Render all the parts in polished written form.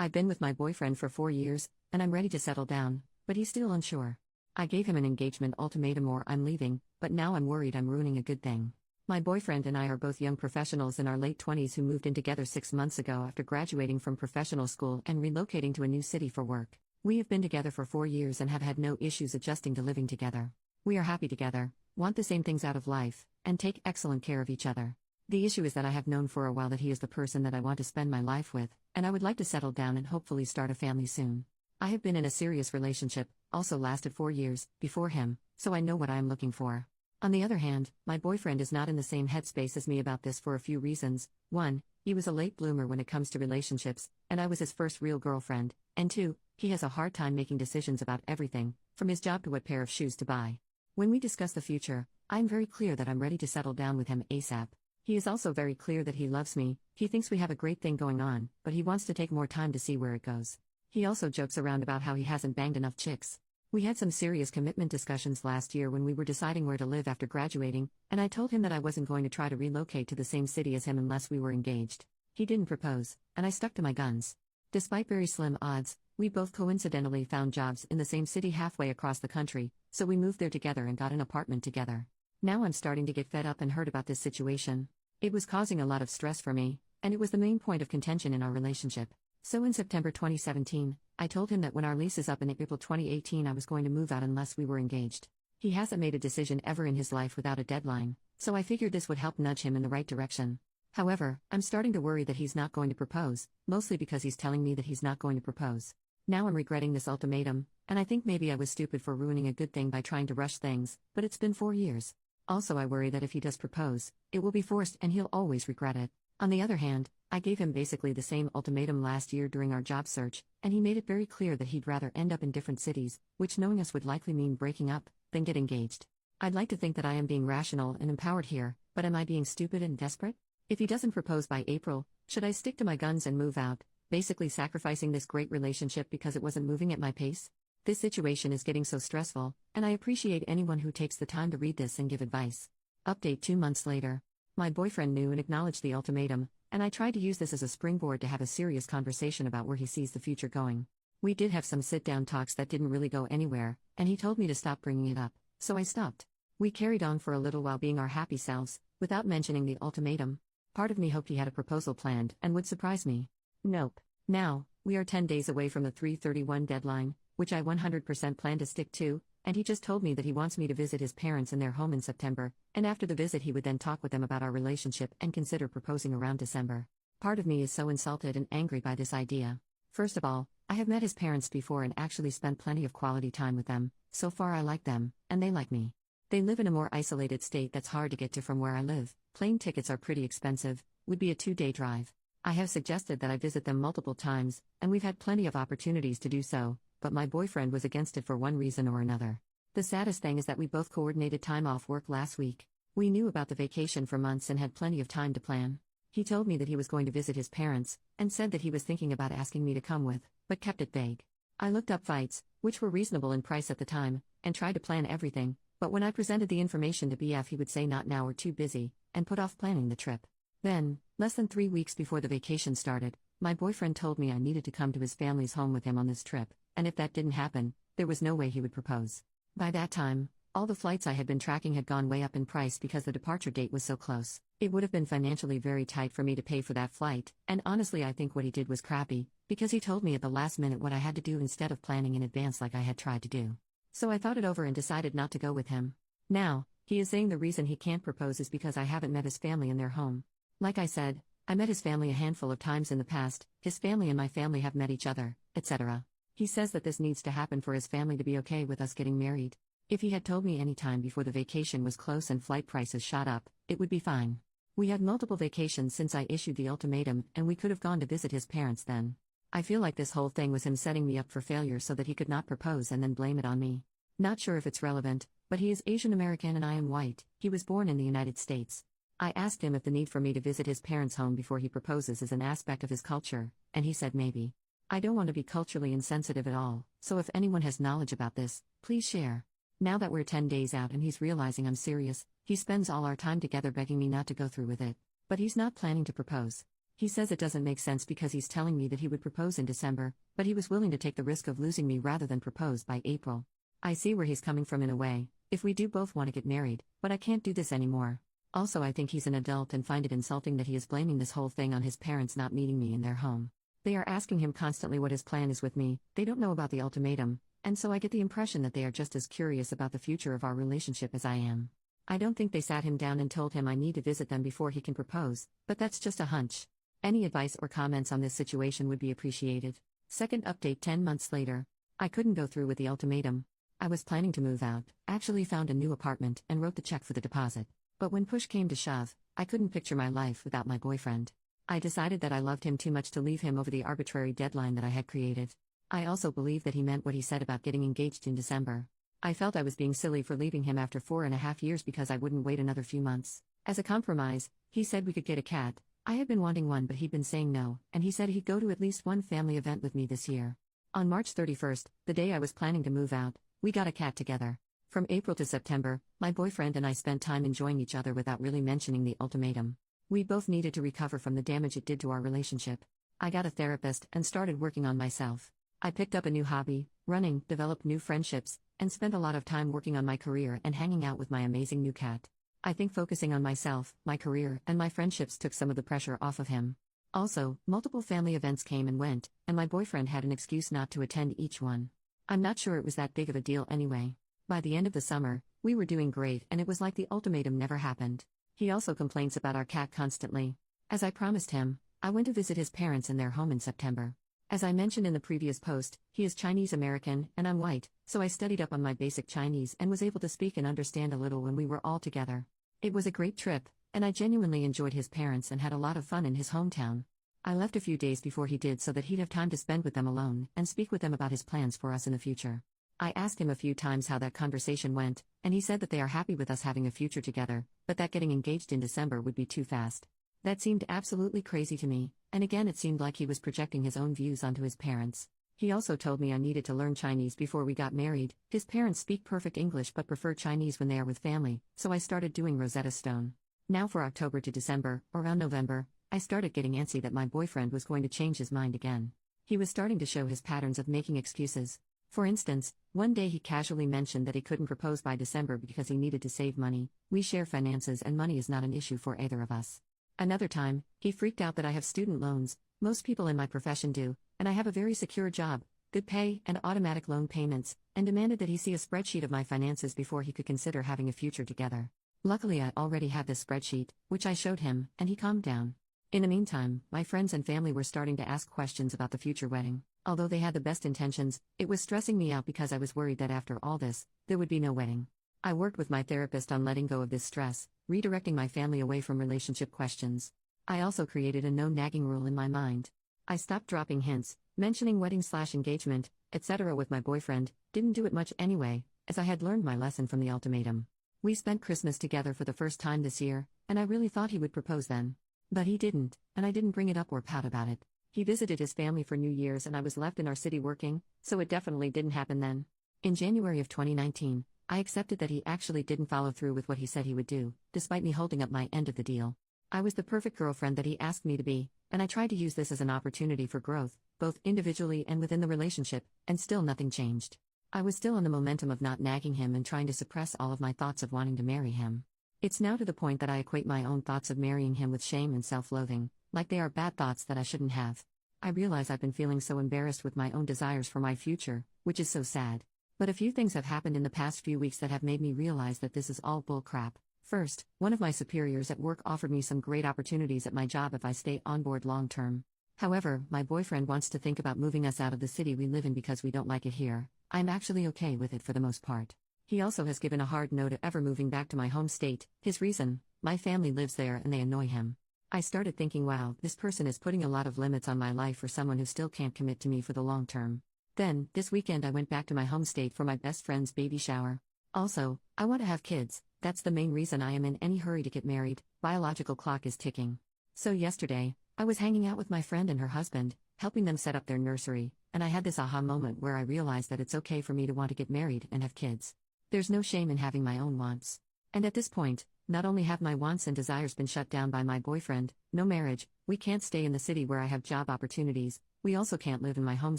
I've been with my boyfriend for 4 years, and I'm ready to settle down, but he's still unsure. I gave him an engagement ultimatum or I'm leaving, but now I'm worried I'm ruining a good thing. My boyfriend and I are both young professionals in our late 20s who moved in together 6 months ago after graduating from professional school and relocating to a new city for work. We have been together for 4 years and have had no issues adjusting to living together. We are happy together, want the same things out of life, and take excellent care of each other. The issue is that I have known for a while that he is the person that I want to spend my life with, and I would like to settle down and hopefully start a family soon. I have been in a serious relationship, also lasted 4 years, before him, so I know what I am looking for. On the other hand, my boyfriend is not in the same headspace as me about this for a few reasons. 1. He was a late bloomer when it comes to relationships, and I was his first real girlfriend, and 2. He has a hard time making decisions about everything, from his job to what pair of shoes to buy. When we discuss the future, I'm very clear that I'm ready to settle down with him ASAP. He is also very clear that he loves me, he thinks we have a great thing going on, but he wants to take more time to see where it goes. He also jokes around about how he hasn't banged enough chicks. We had some serious commitment discussions last year when we were deciding where to live after graduating, and I told him that I wasn't going to try to relocate to the same city as him unless we were engaged. He didn't propose, and I stuck to my guns. Despite very slim odds, we both coincidentally found jobs in the same city halfway across the country, so we moved there together and got an apartment together. Now I'm starting to get fed up and hurt about this situation. It was causing a lot of stress for me, and it was the main point of contention in our relationship. So in September 2017, I told him that when our lease is up in April 2018 I was going to move out unless we were engaged. He hasn't made a decision ever in his life without a deadline, so I figured this would help nudge him in the right direction. However, I'm starting to worry that he's not going to propose, mostly because he's telling me that he's not going to propose. Now I'm regretting this ultimatum, and I think maybe I was stupid for ruining a good thing by trying to rush things, but it's been 4 years. Also, I worry that if he does propose, it will be forced and he'll always regret it. On the other hand, I gave him basically the same ultimatum last year during our job search, and he made it very clear that he'd rather end up in different cities, which knowing us would likely mean breaking up, than get engaged. I'd like to think that I am being rational and empowered here, but am I being stupid and desperate? If he doesn't propose by April, should I stick to my guns and move out, basically sacrificing this great relationship because it wasn't moving at my pace? This situation is getting so stressful, and I appreciate anyone who takes the time to read this and give advice. Update 2 months later. My boyfriend knew and acknowledged the ultimatum, and I tried to use this as a springboard to have a serious conversation about where he sees the future going. We did have some sit-down talks that didn't really go anywhere, and he told me to stop bringing it up, so I stopped. We carried on for a little while being our happy selves, without mentioning the ultimatum. Part of me hoped he had a proposal planned and would surprise me. Nope. Now, we are 10 days away from the 3/31 deadline, which I 100% plan to stick to, and he just told me that he wants me to visit his parents in their home in September, and after the visit he would then talk with them about our relationship and consider proposing around December. Part of me is so insulted and angry by this idea. First of all, I have met his parents before and actually spent plenty of quality time with them. So far I like them, and they like me. They live in a more isolated state that's hard to get to from where I live. Plane tickets are pretty expensive, would be a 2-day drive. I have suggested that I visit them multiple times, and we've had plenty of opportunities to do so, but my boyfriend was against it for one reason or another. The saddest thing is that we both coordinated time off work last week. We knew about the vacation for months and had plenty of time to plan. He told me that he was going to visit his parents, and said that he was thinking about asking me to come with, but kept it vague. I looked up flights, which were reasonable in price at the time, and tried to plan everything, but when I presented the information to BF he would say not now or too busy, and put off planning the trip. Then, less than 3 weeks before the vacation started, my boyfriend told me I needed to come to his family's home with him on this trip, and if that didn't happen, there was no way he would propose. By that time, all the flights I had been tracking had gone way up in price because the departure date was so close. It would have been financially very tight for me to pay for that flight, and honestly I think what he did was crappy, because he told me at the last minute what I had to do instead of planning in advance like I had tried to do. So I thought it over and decided not to go with him. Now, he is saying the reason he can't propose is because I haven't met his family in their home. Like I said, I met his family a handful of times in the past, his family and my family have met each other, etc. He says that this needs to happen for his family to be okay with us getting married. If he had told me any time before the vacation was close and flight prices shot up, it would be fine. We had multiple vacations since I issued the ultimatum, and we could have gone to visit his parents then. I feel like this whole thing was him setting me up for failure so that he could not propose and then blame it on me. Not sure if it's relevant, but he is Asian American and I am white. He was born in the United States. I asked him if the need for me to visit his parents' home before he proposes is an aspect of his culture, and he said maybe. I don't want to be culturally insensitive at all, so if anyone has knowledge about this, please share. Now that we're 10 days out and he's realizing I'm serious, he spends all our time together begging me not to go through with it, but he's not planning to propose. He says it doesn't make sense because he's telling me that he would propose in December, but he was willing to take the risk of losing me rather than propose by April. I see where he's coming from in a way, if we do both want to get married, but I can't do this anymore. Also, I think he's an adult and find it insulting that he is blaming this whole thing on his parents not meeting me in their home. They are asking him constantly what his plan is with me, they don't know about the ultimatum, and so I get the impression that they are just as curious about the future of our relationship as I am. I don't think they sat him down and told him I need to visit them before he can propose, but that's just a hunch. Any advice or comments on this situation would be appreciated. Second update 10 months later. I couldn't go through with the ultimatum. I was planning to move out, actually found a new apartment and wrote the check for the deposit. But when push came to shove, I couldn't picture my life without my boyfriend. I decided that I loved him too much to leave him over the arbitrary deadline that I had created. I also believe that he meant what he said about getting engaged in December. I felt I was being silly for leaving him after 4.5 years because I wouldn't wait another few months. As a compromise, he said we could get a cat. I had been wanting one but he'd been saying no, and he said he'd go to at least one family event with me this year. On March 31st, the day I was planning to move out, we got a cat together. From April to September, my boyfriend and I spent time enjoying each other without really mentioning the ultimatum. We both needed to recover from the damage it did to our relationship. I got a therapist and started working on myself. I picked up a new hobby, running, developed new friendships, and spent a lot of time working on my career and hanging out with my amazing new cat. I think focusing on myself, my career, and my friendships took some of the pressure off of him. Also, multiple family events came and went, and my boyfriend had an excuse not to attend each one. I'm not sure it was that big of a deal anyway. By the end of the summer, we were doing great and it was like the ultimatum never happened. He also complains about our cat constantly. As I promised him, I went to visit his parents in their home in September. As I mentioned in the previous post, he is Chinese American and I'm white, so I studied up on my basic Chinese and was able to speak and understand a little when we were all together. It was a great trip, and I genuinely enjoyed his parents and had a lot of fun in his hometown. I left a few days before he did so that he'd have time to spend with them alone and speak with them about his plans for us in the future. I asked him a few times how that conversation went, and he said that they are happy with us having a future together, but that getting engaged in December would be too fast. That seemed absolutely crazy to me, and again it seemed like he was projecting his own views onto his parents. He also told me I needed to learn Chinese before we got married. His parents speak perfect English but prefer Chinese when they are with family, so I started doing Rosetta Stone. Now for October to December, around November, I started getting antsy that my boyfriend was going to change his mind again. He was starting to show his patterns of making excuses. For instance, one day he casually mentioned that he couldn't propose by December because he needed to save money. We share finances and money is not an issue for either of us. Another time, he freaked out that I have student loans, most people in my profession do, and I have a very secure job, good pay, and automatic loan payments, and demanded that he see a spreadsheet of my finances before he could consider having a future together. Luckily, I already had this spreadsheet, which I showed him, and he calmed down. In the meantime, my friends and family were starting to ask questions about the future wedding. Although they had the best intentions, it was stressing me out because I was worried that after all this, there would be no wedding. I worked with my therapist on letting go of this stress, redirecting my family away from relationship questions. I also created a no nagging rule in my mind. I stopped dropping hints, mentioning wedding/engagement, etc. with my boyfriend, didn't do it much anyway, as I had learned my lesson from the ultimatum. We spent Christmas together for the first time this year, and I really thought he would propose then. But he didn't, and I didn't bring it up or pout about it. He visited his family for New Year's and I was left in our city working, so it definitely didn't happen then. In January of 2019, I accepted that he actually didn't follow through with what he said he would do, despite me holding up my end of the deal. I was the perfect girlfriend that he asked me to be, and I tried to use this as an opportunity for growth, both individually and within the relationship, and still nothing changed. I was still on the momentum of not nagging him and trying to suppress all of my thoughts of wanting to marry him. It's now to the point that I equate my own thoughts of marrying him with shame and self-loathing, like they are bad thoughts that I shouldn't have. I realize I've been feeling so embarrassed with my own desires for my future, which is so sad. But a few things have happened in the past few weeks that have made me realize that this is all bull crap. First, one of my superiors at work offered me some great opportunities at my job if I stay on board long term. However, my boyfriend wants to think about moving us out of the city we live in because we don't like it here. I'm actually okay with it for the most part. He also has given a hard no to ever moving back to my home state. His reason: my family lives there and they annoy him. I started thinking, wow, this person is putting a lot of limits on my life for someone who still can't commit to me for the long term. Then, this weekend I went back to my home state for my best friend's baby shower. Also, I want to have kids. That's the main reason I am in any hurry to get married. Biological clock is ticking. So yesterday, I was hanging out with my friend and her husband, helping them set up their nursery, and I had this aha moment where I realized that it's okay for me to want to get married and have kids. There's no shame in having my own wants. And at this point, not only have my wants and desires been shut down by my boyfriend, no marriage, We can't stay in the city where I have job opportunities, we also can't live in my home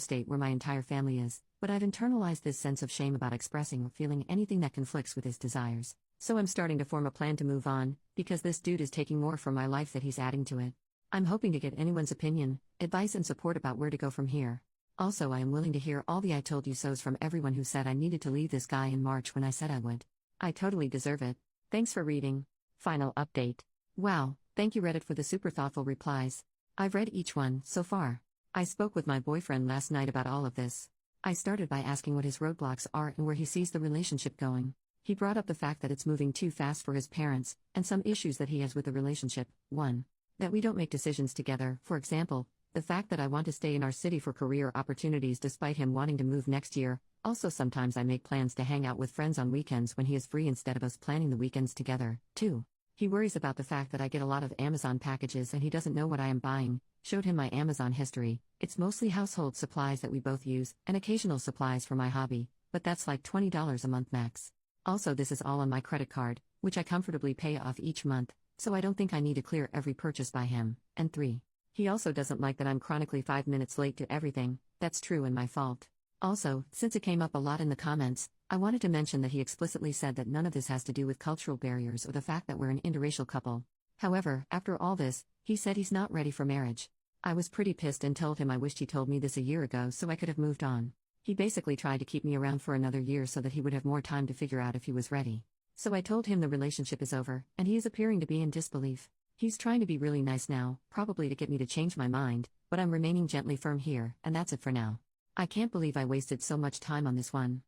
state where my entire family is, but I've internalized this sense of shame about expressing or feeling anything that conflicts with his desires. So I'm starting to form a plan to move on, because this dude is taking more from my life that he's adding to it. I'm hoping to get anyone's opinion, advice and support about where to go from here. Also, I am willing to hear all the I told you so's from everyone who said I needed to leave this guy in March when I said I would. I totally deserve it. Thanks for reading. Final update. Wow, thank you Reddit for the super thoughtful replies. I've read each one, so far. I spoke with my boyfriend last night about all of this. I started by asking what his roadblocks are and where he sees the relationship going. He brought up the fact that it's moving too fast for his parents, and some issues that he has with the relationship. 1. That we don't make decisions together, for example, the fact that I want to stay in our city for career opportunities despite him wanting to move next year. Also, sometimes I make plans to hang out with friends on weekends when he is free instead of us planning the weekends together. 2. He worries about the fact that I get a lot of Amazon packages and he doesn't know what I am buying. Showed him my Amazon history. It's mostly household supplies that we both use, and occasional supplies for my hobby, but that's like $20 a month max. Also, this is all on my credit card, which I comfortably pay off each month, so I don't think I need to clear every purchase by him. And 3. He also doesn't like that I'm chronically 5 minutes late to everything. That's true and my fault. Also, since it came up a lot in the comments, I wanted to mention that he explicitly said that none of this has to do with cultural barriers or the fact that we're an interracial couple. However, after all this, he said he's not ready for marriage. I was pretty pissed and told him I wished he told me this a year ago so I could have moved on. He basically tried to keep me around for another year so that he would have more time to figure out if he was ready. So I told him the relationship is over, and he is appearing to be in disbelief. He's trying to be really nice now, probably to get me to change my mind, but I'm remaining gently firm here, and that's it for now. I can't believe I wasted so much time on this one.